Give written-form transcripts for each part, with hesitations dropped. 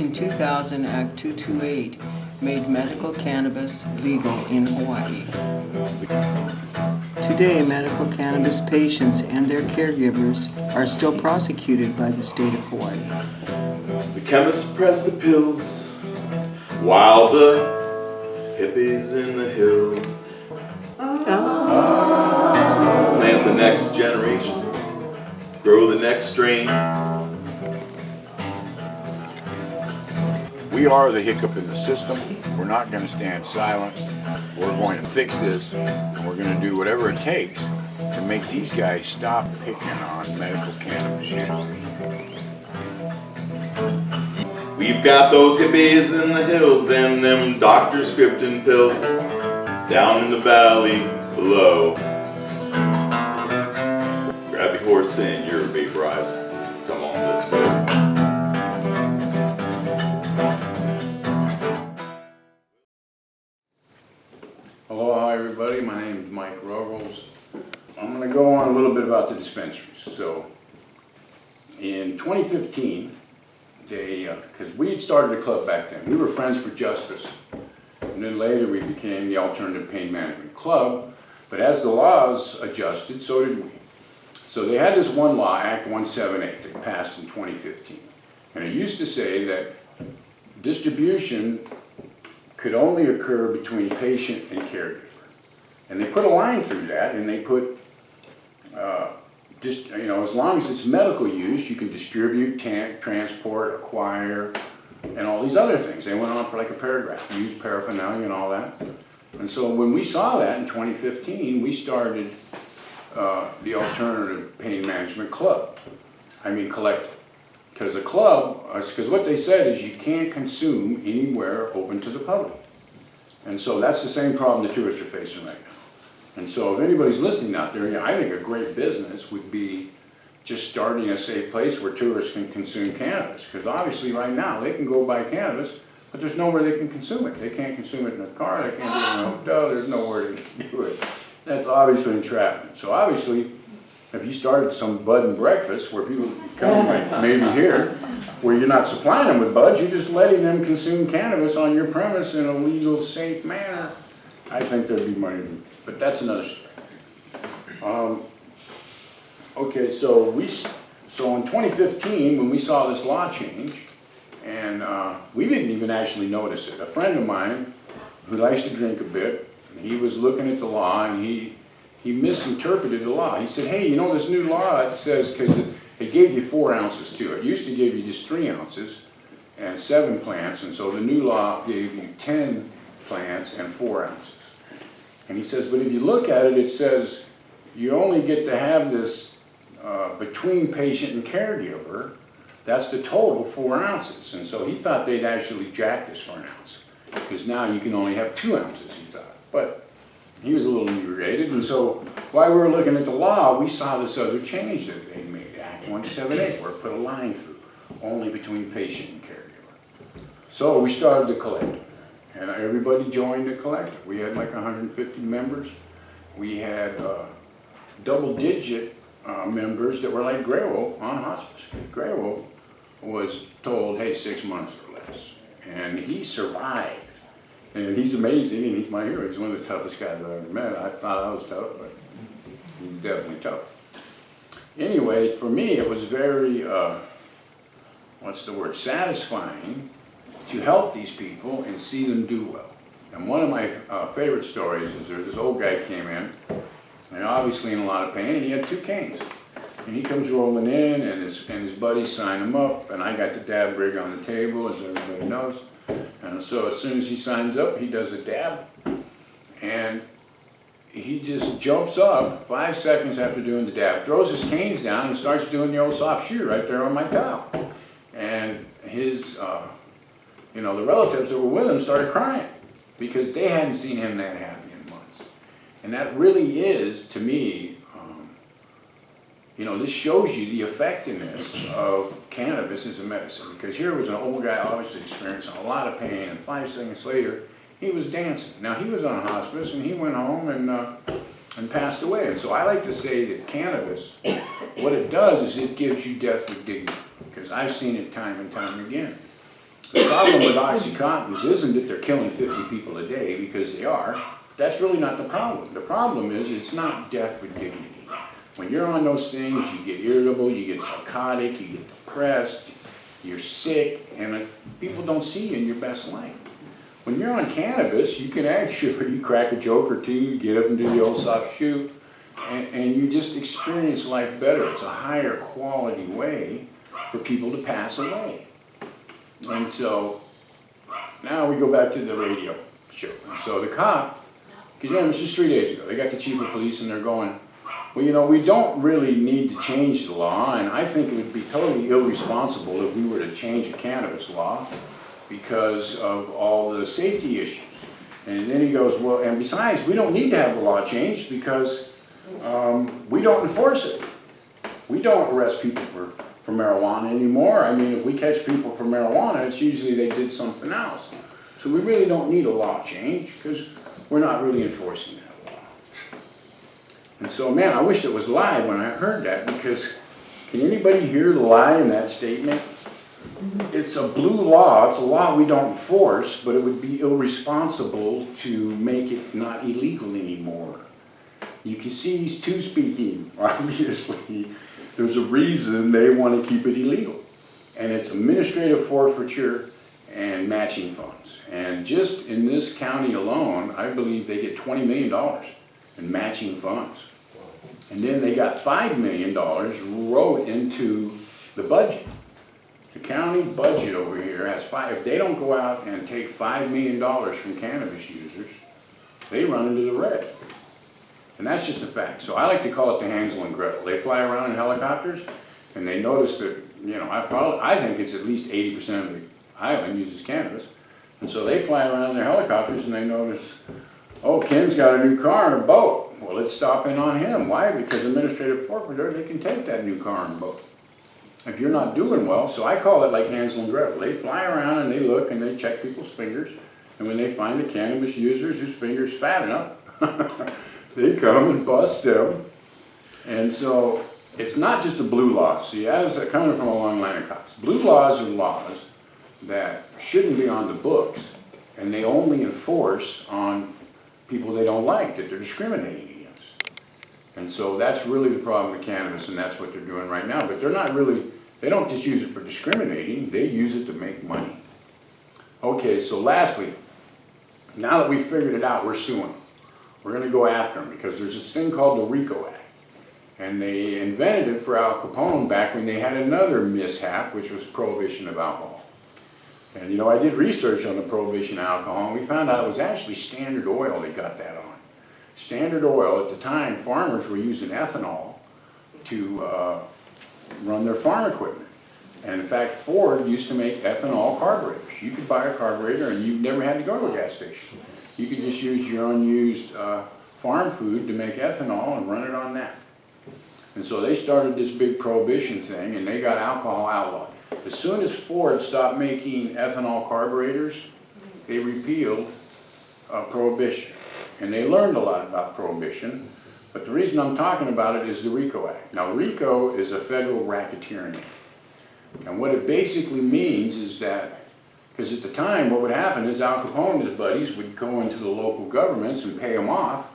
In 2000, Act 228 made medical cannabis legal in Hawaii. Today, medical cannabis patients and their caregivers are still prosecuted by the state of Hawaii. The chemists press the pills while the hippies in the hills plant the next generation, grow the next strain. We are the hiccup in the system. We're not going to stand silent. We're going to fix this, and we're going to do whatever it takes to make these guys stop picking on medical cannabis users. We've got those hippies in the hills and them doctors scripting pills down in the valley below. Grab your horse and you're a vaporizer. Come on, let's go. Aloha everybody, my name is Mike Ruggles. I'm going to go on a little bit about the dispensaries. So in 2015, because we had started a club back then. We were Friends for Justice. And then later we became the Alternative Pain Management Club. But as the laws adjusted, so did we. So they had this one law, Act 178, that passed in 2015. And it used to say that distribution could only occur between patient and caregiver. And they put a line through that, and they put, as long as it's medical use, you can distribute, transport, acquire, and all these other things. They went on for like a paragraph, use paraphernalia and all that. And so when we saw that in 2015, we started the Alternative Pain Management Club. Collective. Because a club, because what they said is you can't consume anywhere open to the public. And so that's the same problem the tourists are facing right now. And so if anybody's listening out there, I think a great business would be just starting a safe place where tourists can consume cannabis. Because obviously right now they can go buy cannabis, but there's nowhere they can consume it. They can't consume it in a car, they can't do it in a hotel, there's nowhere they can do it. That's obviously entrapment. So obviously, if you started some bud and breakfast where people come like maybe here, where you're not supplying them with buds, you're just letting them consume cannabis on your premise in a legal, safe manner, I think there'd be money. But that's another story. Okay, so in 2015, when we saw this law change, and we didn't even actually notice it. A friend of mine who likes to drink a bit, he was looking at the law and he misinterpreted the law. He said, hey, this new law, it says, because it gave you 4 ounces too. It used to give you just 3 ounces and 7 plants, and so the new law gave you 10 plants and 4 ounces. And he says, but if you look at it, it says you only get to have this between patient and caregiver. That's the total 4 ounces. And so he thought they'd actually jack this for an ounce, because now you can only have 2 ounces, he thought. But he was a little inebriated, and so while we were looking at the law, we saw this other change that they made, Act 178, where it put a line through, only between patient and caregiver. So we started the collective, and everybody joined the collective. We had like 150 members. We had double-digit members that were like Graywo on hospice, because Graywo was told, hey, 6 months or less, and he survived. And he's amazing, and he's my hero. He's one of the toughest guys I've ever met. I thought I was tough, but he's definitely tough. Anyway, for me, it was very, satisfying to help these people and see them do well. And one of my favorite stories is there's this old guy came in, and obviously in a lot of pain, and he had 2 canes. And he comes rolling in, and his buddies sign him up, and I got the dab rig on the table, as everybody knows. And so as soon as he signs up, he does a dab, and he just jumps up 5 seconds after doing the dab, throws his canes down, and starts doing the old soft shoe right there on my towel. And his, the relatives that were with him started crying because they hadn't seen him that happy in months. And that really is, to me, this shows you the effectiveness of cannabis as a medicine. Because here was an old guy obviously experiencing a lot of pain, and 5 seconds later, he was dancing. Now, he was on hospice, and he went home and passed away. And so I like to say that cannabis, what it does is it gives you death with dignity. Because I've seen it time and time again. The problem with Oxycontins isn't that they're killing 50 people a day, because they are. That's really not the problem. The problem is it's not death with dignity. When you're on those things, you get irritable, you get psychotic, you get depressed, you're sick, and people don't see you in your best light. When you're on cannabis, you can actually crack a joke or two, get up and do the old soft shoe, and you just experience life better. It's a higher quality way for people to pass away. And so now we go back to the radio show. And so the cop, because it was just 3 days ago, they got the chief of police and they're going, well, you know, we don't really need to change the law, and I think it would be totally irresponsible if we were to change the cannabis law because of all the safety issues. And then he goes, well, and besides, we don't need to have the law changed because we don't enforce it. We don't arrest people for marijuana anymore. I mean, if we catch people for marijuana, it's usually they did something else. So we really don't need a law change because we're not really enforcing that law. And so, man, I wish it was live when I heard that, because can anybody hear the lie in that statement? It's a blue law. It's a law we don't enforce, but it would be irresponsible to make it not illegal anymore. You can see he's two-speaking, obviously. There's a reason they want to keep it illegal. And it's administrative forfeiture and matching funds. And just in this county alone, I believe they get $20 million in matching funds. And then they got $5 million wrote into the budget. The county budget over here has if they don't go out and take $5 million from cannabis users, they run into the red. And that's just a fact. So I like to call it the Hansel and Gretel. They fly around in helicopters, and they notice that, you know, I think it's at least 80% of the island uses cannabis. And so they fly around in their helicopters and they notice, oh, Ken's got a new car and a boat. Well, let's stop in on him. Why? Because administrative forfeiture, they can take that new car and boat. If you're not doing well, so I call it like Hansel and Gretel. They fly around and they look and they check people's fingers. And when they find the cannabis users whose finger's fat enough, they come and bust them. And so it's not just a blue law. See, as coming from a long line of cops, blue laws are laws that shouldn't be on the books, and they only enforce on people they don't like, that they're discriminating against. And so that's really the problem with cannabis, and that's what they're doing right now. But they're not really, they don't just use it for discriminating, they use it to make money. Okay, so lastly, now that we've figured it out, we're suing. We're going to go after them because there's this thing called the RICO Act. And they invented it for Al Capone back when they had another mishap, which was prohibition of alcohol. And you know, I did research on the prohibition of alcohol, and we found out it was actually Standard Oil that got that on. Standard Oil, at the time, farmers were using ethanol to run their farm equipment. And in fact, Ford used to make ethanol carburetors. You could buy a carburetor and you never had to go to a gas station. You could just use your unused farm food to make ethanol and run it on that. And so they started this big prohibition thing, and they got alcohol outlawed. As soon as Ford stopped making ethanol carburetors, they repealed prohibition. And they learned a lot about prohibition, but the reason I'm talking about it is the RICO Act. Now, RICO is a federal racketeering act. And what it basically means is that, because at the time what would happen is Al Capone and his buddies would go into the local governments and pay them off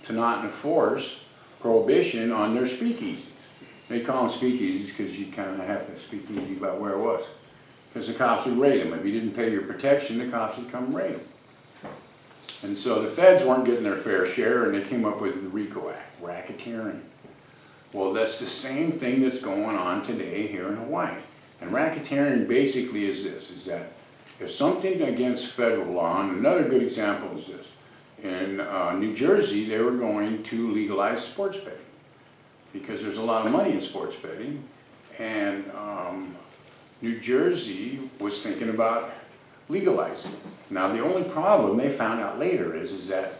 to not enforce prohibition on their speakeasies. They call them speakeasies because you kind of have to speak easy about where it was. Because the cops would raid them. If you didn't pay your protection, the cops would come and raid them. And so the feds weren't getting their fair share, and they came up with the RICO Act, racketeering. Well, that's the same thing that's going on today here in Hawaii. And racketeering basically is this, is that if something against federal law, and another good example is this, in New Jersey, they were going to legalize sports betting because there's a lot of money in sports betting, and New Jersey was thinking about legalizing. Now, the only problem they found out later is that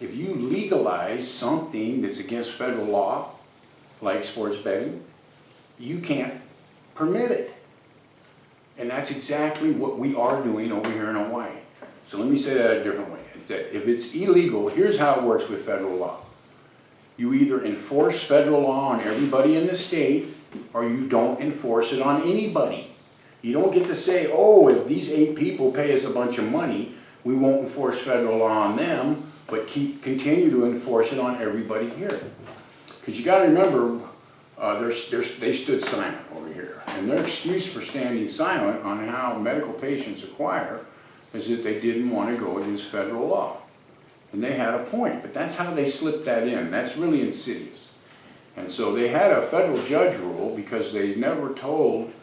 if you legalize something that's against federal law, like sports betting, you can't permit it. And that's exactly what we are doing over here in Hawaii. So let me say that a different way. Is that if it's illegal, here's how it works with federal law. You either enforce federal law on everybody in the state, or you don't enforce it on anybody. You don't get to say, oh, if these 8 people pay us a bunch of money, we won't enforce federal law on them, but continue to enforce it on everybody here. Because you gotta remember, they stood silent over here. And their excuse for standing silent on how medical patients acquire is that they didn't want to go against federal law. And they had a point, but that's how they slipped that in. That's really insidious. And so they had a federal judge rule because they never told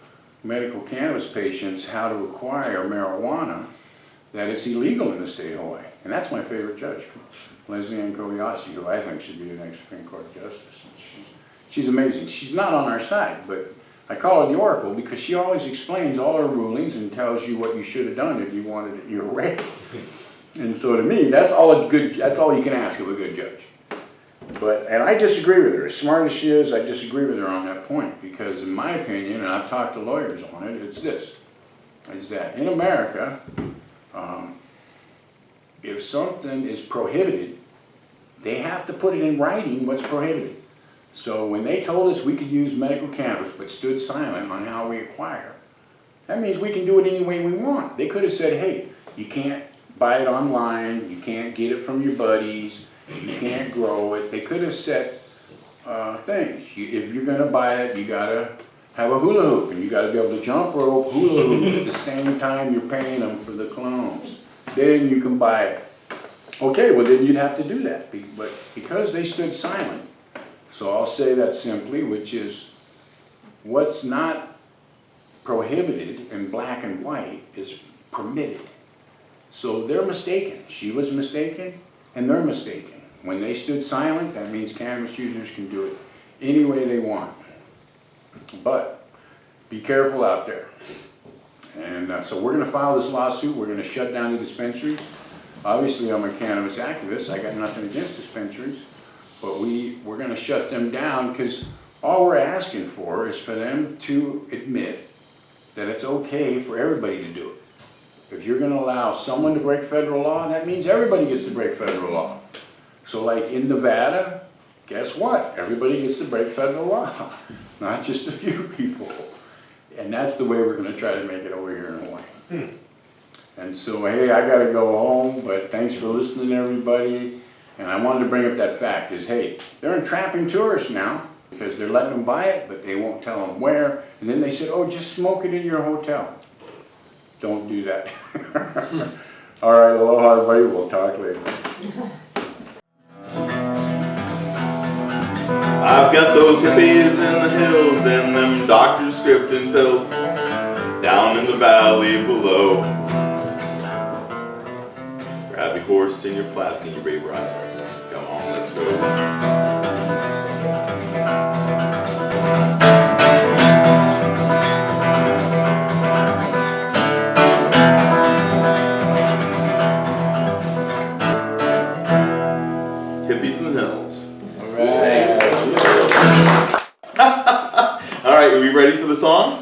medical cannabis patients how to acquire marijuana, that it's illegal in the state of Hawaii. And that's my favorite judge, Leslie Ann Kobayashi, who I think should be the next Supreme Court justice. She's amazing. She's not on our side, but I call her the Oracle because she always explains all her rulings and tells you what you should have done if you wanted it your way. And so to me, that's all you can ask of a good judge. And I disagree with her. As smart as she is, I disagree with her on that point because in my opinion, and I've talked to lawyers on it, it's this, is that in America, if something is prohibited, they have to put it in writing what's prohibited. So when they told us we could use medical cannabis but stood silent on how we acquire, that means we can do it any way we want. They could have said, hey, you can't buy it online, you can't get it from your buddies, you can't grow it. They could have set things. If you're gonna buy it, you gotta have a hula hoop and you gotta be able to jump rope, hula hoop at the same time you're paying them for the clones. Then you can buy it. Okay, well then you'd have to do that. But because they stood silent, so I'll say that simply, which is what's not prohibited in black and white is permitted. So they're mistaken. She was mistaken and they're mistaken. When they stood silent, that means cannabis users can do it any way they want. But be careful out there. And so we're going to file this lawsuit. We're going to shut down the dispensaries. Obviously, I'm a cannabis activist. I got nothing against dispensaries. But we're going to shut them down because all we're asking for is for them to admit that it's okay for everybody to do it. If you're going to allow someone to break federal law, that means everybody gets to break federal law. So like in Nevada, guess what? Everybody gets to break federal law, not just a few people. And that's the way we're going to try to make it over here in Hawaii. And so, hey, I got to go home, but thanks for listening, everybody. And I wanted to bring up that fact is, hey, they're entrapping tourists now because they're letting them buy it, but they won't tell them where. And then they said, oh, just smoke it in your hotel. Don't do that. All right, aloha, everybody. We'll talk later. I've got those hippies in the hills and them doctors scripting pills down in the valley below. Grab your horse and your flask and your vaporizer. Come on, let's go. Hippies in the hills. All right. All right, are we ready for the song?